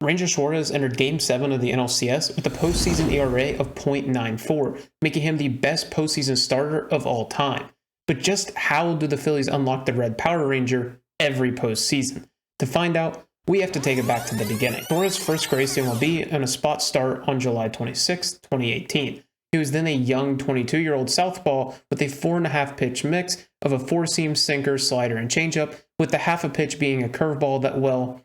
Ranger Suarez entered Game 7 of the NLCS with a postseason ERA of .94, making him the best postseason starter of all time. But just how do the Phillies unlock the Red Power Ranger every postseason? To find out, we have to take it back to the beginning. Suarez first graced the MLB in a spot start on July 26, 2018. He was then a young 22-year-old southpaw with a 4.5 pitch mix of a four-seam sinker, slider, and changeup, with the half a pitch being a curveball that, well,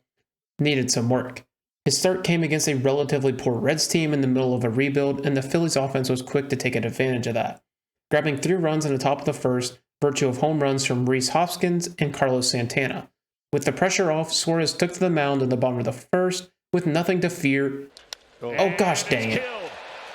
needed some work. His start came against a relatively poor Reds team in the middle of a rebuild, and the Phillies offense was quick to take advantage of that, grabbing 3 runs in the top of the first, virtue of home runs from Rhys Hoskins and Carlos Santana. With the pressure off, Suarez took to the mound in the bottom of the first with nothing to fear. Oh gosh dang it.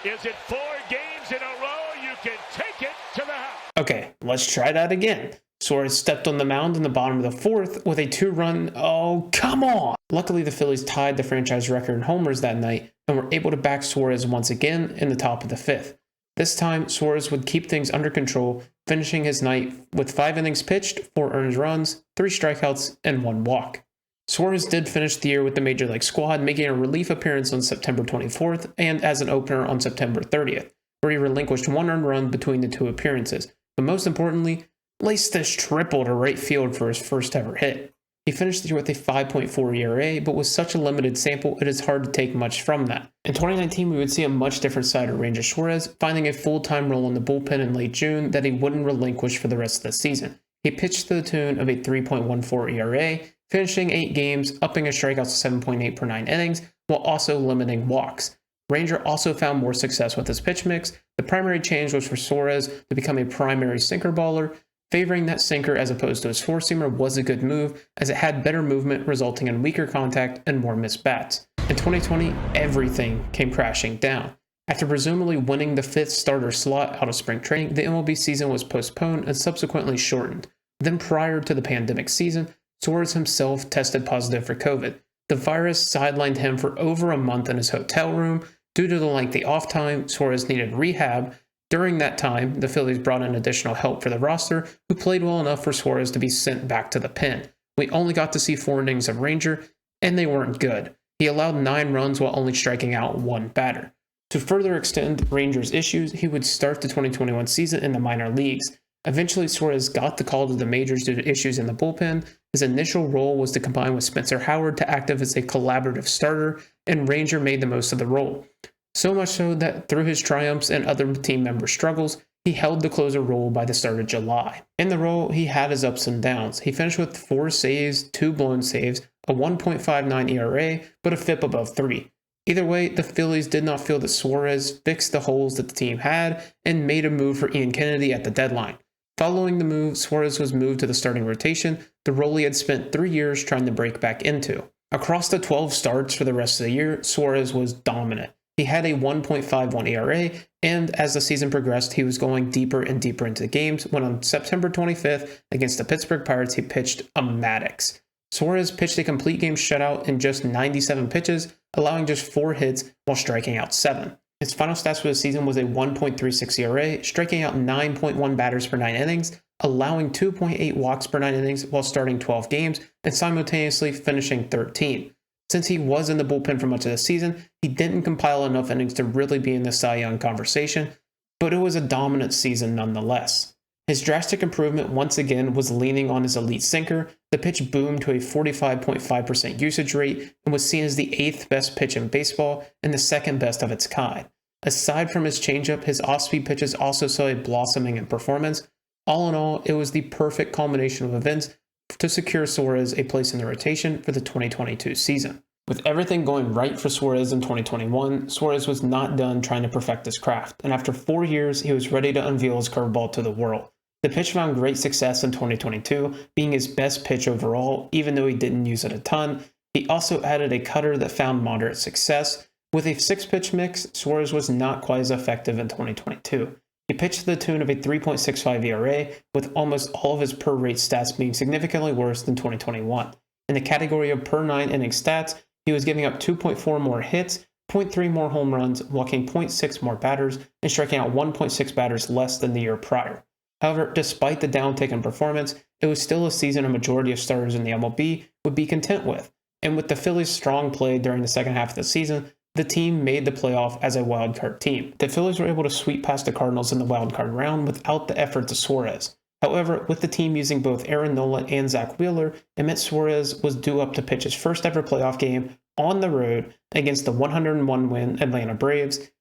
Is it 4 games in a row? You can take it to the house. Okay, let's try that again. Suarez stepped on the mound in the bottom of the fourth with a 2-run, oh come on! Luckily the Phillies tied the franchise record in homers that night and were able to back Suarez once again in the top of the 5th. This time, Suarez would keep things under control, finishing his night with 5 innings pitched, 4 earned runs, 3 strikeouts, and 1 walk. Suarez did finish the year with the Major League squad, making a relief appearance on September 24th and as an opener on September 30th, where he relinquished 1 earned run between the 2 appearances, but most importantly, laced this triple to right field for his first ever hit. He finished the year with a 5.4 ERA, but with such a limited sample, it is hard to take much from that. In 2019, we would see a much different side of Ranger Suarez, finding a full-time role in the bullpen in late June that he wouldn't relinquish for the rest of the season. He pitched to the tune of a 3.14 ERA, finishing 8 games, upping his strikeouts to 7.8 per 9 innings, while also limiting walks. Ranger also found more success with his pitch mix. The primary change was for Suarez to become a primary sinker baller. Favoring that sinker as opposed to his four-seamer was a good move, as it had better movement, resulting in weaker contact and more missed bats. In 2020, everything came crashing down. After presumably winning the 5th starter slot out of spring training, the MLB season was postponed and subsequently shortened. Then prior to the pandemic season, Suarez himself tested positive for COVID. The virus sidelined him for over a month in his hotel room. Due to the lengthy off time, Suarez needed rehab. During that time, the Phillies brought in additional help for the roster, who played well enough for Suarez to be sent back to the pen. We only got to see 4 innings of Ranger, and they weren't good. He allowed 9 runs while only striking out 1 batter. To further extend Ranger's issues, he would start the 2021 season in the minor leagues. Eventually, Suarez got the call to the majors due to issues in the bullpen. His initial role was to combine with Spencer Howard to act as a collaborative starter, and Ranger made the most of the role. So much so that through his triumphs and other team member struggles, he held the closer role by the start of July. In the role, he had his ups and downs. He finished with 4 saves, 2 blown saves, a 1.59 ERA, but a FIP above 3. Either way, the Phillies did not feel that Suarez fixed the holes that the team had and made a move for Ian Kennedy at the deadline. Following the move, Suarez was moved to the starting rotation, the role he had spent 3 years trying to break back into. Across the 12 starts for the rest of the year, Suarez was dominant. He had a 1.51 ERA, and as the season progressed, he was going deeper and deeper into the games when on September 25th against the Pittsburgh Pirates, he pitched a Maddox. Suarez pitched a complete game shutout in just 97 pitches, allowing just 4 hits while striking out 7. His final stats for the season was a 1.36 ERA, striking out 9.1 batters per 9 innings, allowing 2.8 walks per 9 innings while starting 12 games, and simultaneously finishing 13. Since he was in the bullpen for much of the season, he didn't compile enough innings to really be in the Cy Young conversation, but it was a dominant season nonetheless. His drastic improvement once again was leaning on his elite sinker. The pitch boomed to a 45.5% usage rate and was seen as the 8th best pitch in baseball and the 2nd best of its kind. Aside from his changeup, his off-speed pitches also saw a blossoming in performance. All in all, it was the perfect culmination of events to secure Suarez a place in the rotation for the 2022 season. With everything going right for Suarez in 2021, Suarez was not done trying to perfect his craft, and after 4 years, he was ready to unveil his curveball to the world. The pitch found great success in 2022, being his best pitch overall, even though he didn't use it a ton. He also added a cutter that found moderate success. With a 6-pitch mix, Suarez was not quite as effective in 2022. He pitched to the tune of a 3.65 ERA, with almost all of his per rate stats being significantly worse than 2021. In the category of per 9 inning stats, he was giving up 2.4 more hits, 0.3 more home runs, walking 0.6 more batters, and striking out 1.6 batters less than the year prior. However, despite the downtick in performance, it was still a season a majority of starters in the MLB would be content with. And with the Phillies' strong play during the second half of the season, the team made the playoff as a wildcard team. The Phillies were able to sweep past the Cardinals in the wildcard round without the effort of Suarez. However, with the team using both Aaron Nola and Zach Wheeler, it meant Suarez was due up to pitch his first ever playoff game on the road against the 101-win Atlanta Braves,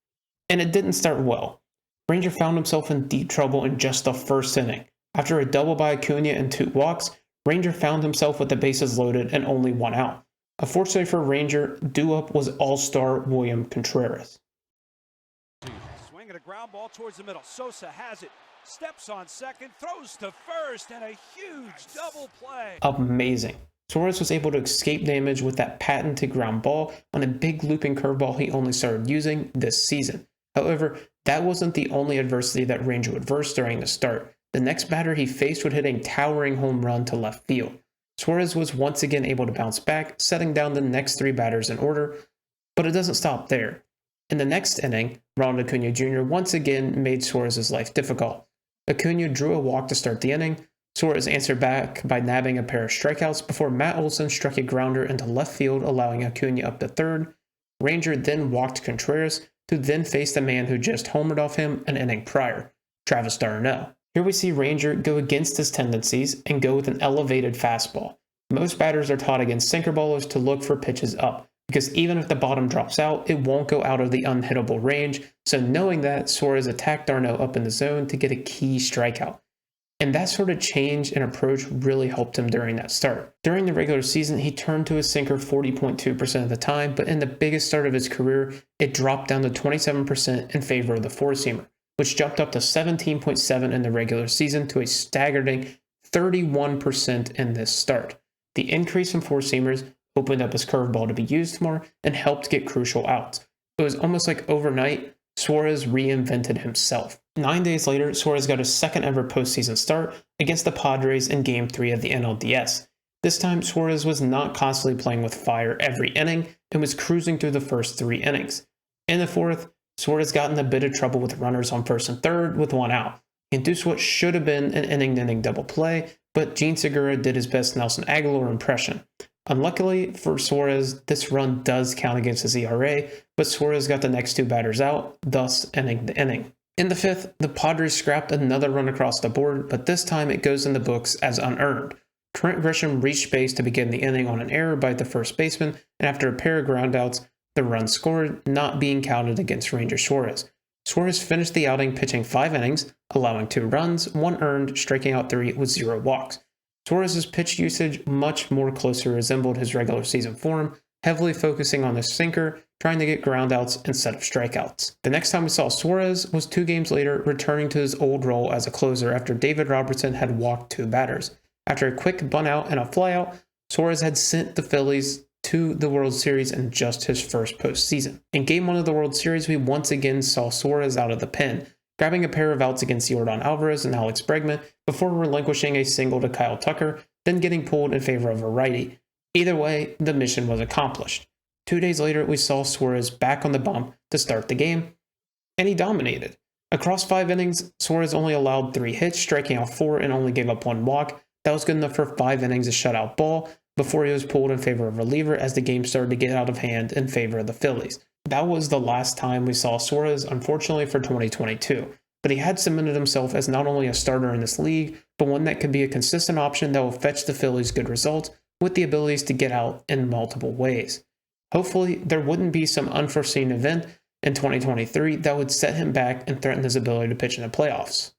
and it didn't start well. Ranger found himself in deep trouble in just the first inning. After a double by Acuna and 2 walks, Ranger found himself with the bases loaded and only 1 out. Unfortunately for Ranger, due up was all-star William Contreras. Swing at a ground ball towards the middle. Sosa has it. Steps on second, throws to first, and a huge double play. Amazing. Suarez was able to escape damage with that patented ground ball on a big looping curveball he only started using this season. However, that wasn't the only adversity that Ranger would verse during the start. The next batter he faced would hit a towering home run to left field. Suarez was once again able to bounce back, setting down the next 3 batters in order, but it doesn't stop there. In the next inning, Ronald Acuna Jr. once again made Suarez's life difficult. Acuna drew a walk to start the inning. Suarez answered back by nabbing a pair of strikeouts before Matt Olson struck a grounder into left field, allowing Acuna up to third. Ranger then walked Contreras, to then face the man who just homered off him an inning prior, Travis d'Arnaud. Here we see Ranger go against his tendencies and go with an elevated fastball. Most batters are taught against sinker ballers to look for pitches up, because even if the bottom drops out, it won't go out of the unhittable range. So knowing that, Suarez attacked d'Arnaud up in the zone to get a key strikeout. And that sort of change in approach really helped him during that start. During the regular season, he turned to his sinker 40.2% of the time, but in the biggest start of his career, it dropped down to 27% in favor of the four-seamer, which jumped up to 17.7% in the regular season to a staggering 31% in this start. The increase in four-seamers opened up his curveball to be used more and helped get crucial outs. It was almost like overnight, Suarez reinvented himself. 9 days later, Suarez got his second ever postseason start against the Padres in Game 3 of the NLDS. This time, Suarez was not constantly playing with fire every inning and was cruising through the first 3 innings. In the fourth, Suarez got in a bit of trouble with runners on first and third with 1 out. He induced what should have been an inning-to-inning double play, but Gene Segura did his best Nelson Aguilar impression. Unluckily for Suarez, this run does count against his ERA, but Suarez got the next 2 batters out, thus ending the inning. In the fifth, the Padres scrapped another run across the board, but this time it goes in the books as unearned. Trent Grisham reached base to begin the inning on an error by the first baseman, and after a pair of groundouts, the run scored, not being counted against Ranger Suarez. Suarez finished the outing pitching 5 innings, allowing 2 runs, 1 earned, striking out 3 with 0 walks. Suarez's pitch usage much more closely resembled his regular season form, heavily focusing on the sinker, trying to get groundouts instead of strikeouts. The next time we saw Suarez was 2 games later, returning to his old role as a closer after David Robertson had walked 2 batters. After a quick bunt out and a flyout, Suarez had sent the Phillies to the World Series in just his first postseason. In Game 1 of the World Series, we once again saw Suarez out of the pen, grabbing a pair of outs against Yordan Alvarez and Alex Bregman before relinquishing a single to Kyle Tucker, then getting pulled in favor of a righty. Either way, the mission was accomplished. 2 days later, we saw Suarez back on the bump to start the game, and he dominated. Across 5 innings, Suarez only allowed 3 hits, striking out 4 and only gave up 1 walk. That was good enough for 5 innings of shutout ball before he was pulled in favor of reliever as the game started to get out of hand in favor of the Phillies. That was the last time we saw Suarez, unfortunately, for 2022. But he had cemented himself as not only a starter in this league, but one that could be a consistent option that will fetch the Phillies good results with the abilities to get out in multiple ways. Hopefully, there wouldn't be some unforeseen event in 2023 that would set him back and threaten his ability to pitch in the playoffs.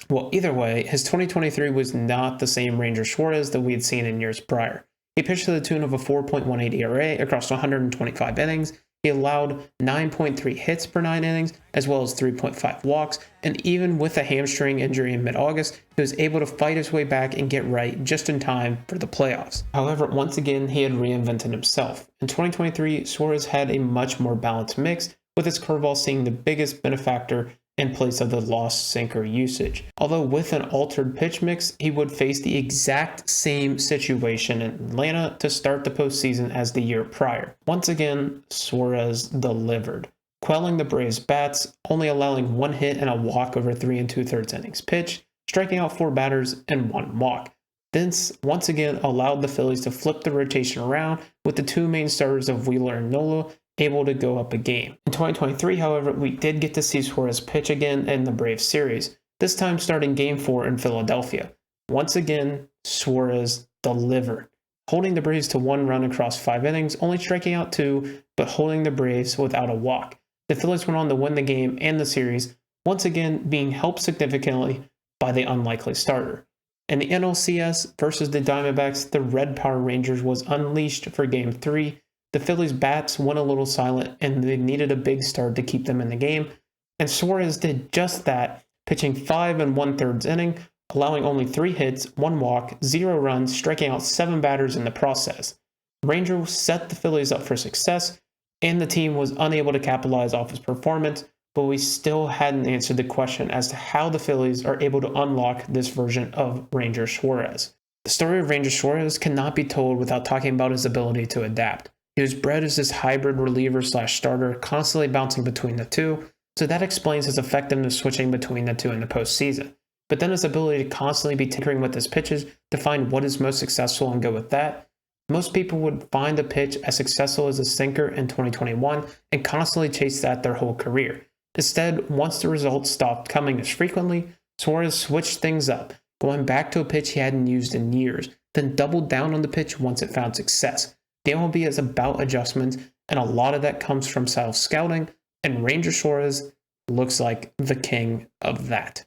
Well, either way, his 2023 was not the same Ranger Suarez that we had seen in years prior. He pitched to the tune of a 4.18 ERA across 125 innings. He allowed 9.3 hits per 9 innings, as well as 3.5 walks, and even with a hamstring injury in mid-August, he was able to fight his way back and get right just in time for the playoffs. However, once again, he had reinvented himself. In 2023, Suarez had a much more balanced mix, with his curveball seeing the biggest benefactor in place of the lost sinker usage. Although with an altered pitch mix, he would face the exact same situation in Atlanta to start the postseason as the year prior. Once again, Suarez delivered, quelling the Braves' bats, only allowing 1 hit and a walk over 3 2/3 innings pitched, striking out 4 batters and 1 walk. This once again allowed the Phillies to flip the rotation around, with the two main starters of Wheeler and Nola able to go up a game. In 2023, however, we did get to see Suarez pitch again in the Braves series, this time starting Game 4 in Philadelphia. Once again, Suarez delivered, holding the Braves to 1 run across 5 innings, only striking out 2, but holding the Braves without a walk. The Phillies went on to win the game and the series, once again being helped significantly by the unlikely starter. In the NLCS versus the Diamondbacks, the Red Power Rangers was unleashed for Game 3. The Phillies' bats went a little silent, and they needed a big start to keep them in the game, and Suarez did just that, pitching 5 1/3 inning, allowing only 3 hits, 1 walk, 0 runs, striking out 7 batters in the process. Rangers set the Phillies up for success, and the team was unable to capitalize off his performance, but we still hadn't answered the question as to how the Phillies are able to unlock this version of Ranger Suarez. The story of Ranger Suarez cannot be told without talking about his ability to adapt. He was bred as this hybrid reliever/starter, constantly bouncing between the two, so that explains his effectiveness switching between the two in the postseason. But then his ability to constantly be tinkering with his pitches to find what is most successful and go with that. Most people would find a pitch as successful as a sinker in 2021 and constantly chase that their whole career. Instead, once the results stopped coming as frequently, Suarez switched things up, going back to a pitch he hadn't used in years, then doubled down on the pitch once it found success. The MLB is about adjustments, and a lot of that comes from self-scouting, and Ranger Suarez looks like the king of that.